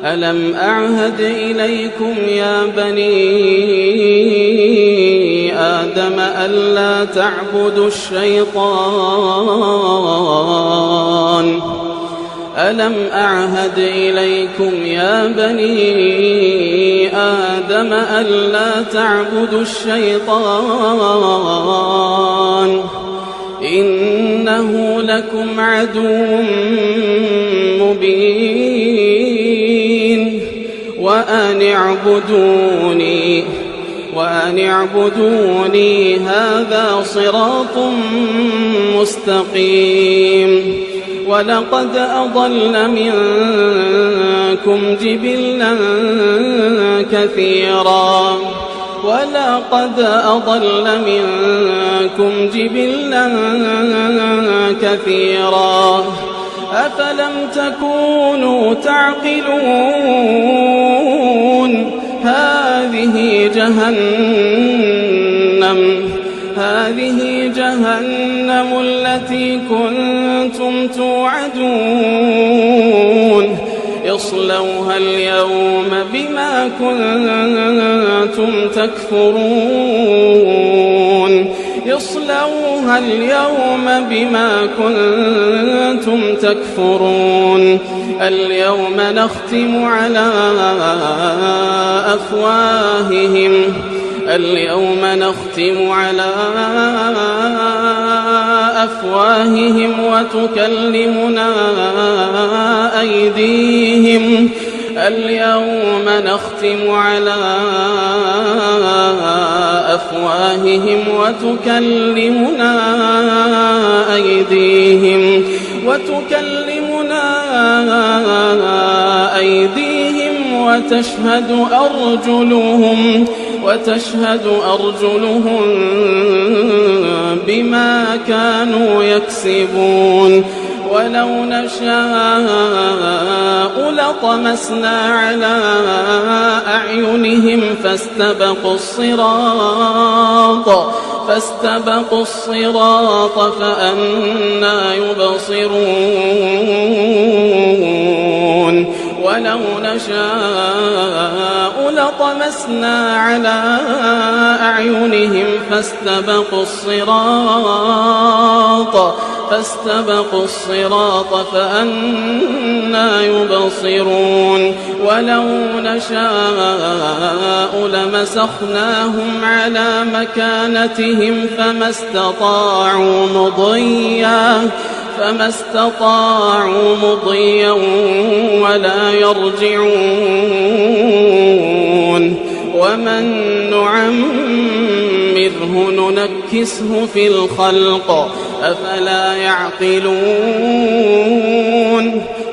ألم أعهد إليكم يا بني آدم ألا تعبدوا الشيطان ألم أعهد إليكم يا بني آدم ألا تعبدوا الشيطان إنه لكم عدو مبين وأن اعبدوني هذا صراط مستقيم ولقد أضل منكم جبلا كثيرا أفلم تكونوا تعقلون هذه جهنم التي كنتم توعدون اصلوها اليوم بما كنتم تكفرون اليوم نختم على أفواههم وتكلمنا أيديهم وتشهد أرجلهم بما كانوا يكسبون ولو نشاء لطمسنا على أعينهم فاستبقوا الصراط فأنى يبصرون ولو نشاء لطمسنا على أعينهم فاستبقوا الصراط فأنى يبصرون ولو نشاء لمسخناهم على مكانتهم فما استطاعوا مضيا ولا يرجعون ومن نعمره ننكسه في الخلق أفلا يعقلون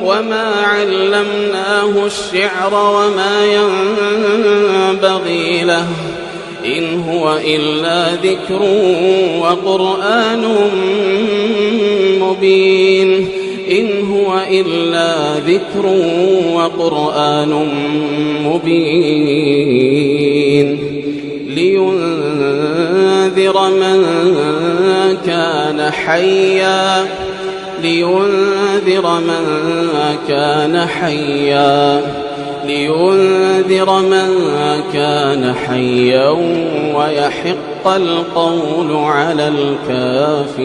وما علمناه الشعر وما ينبغي له إن هو إلا ذكر وقرآن مبين لينذر من كان حيا ويحق القول على الكافرين.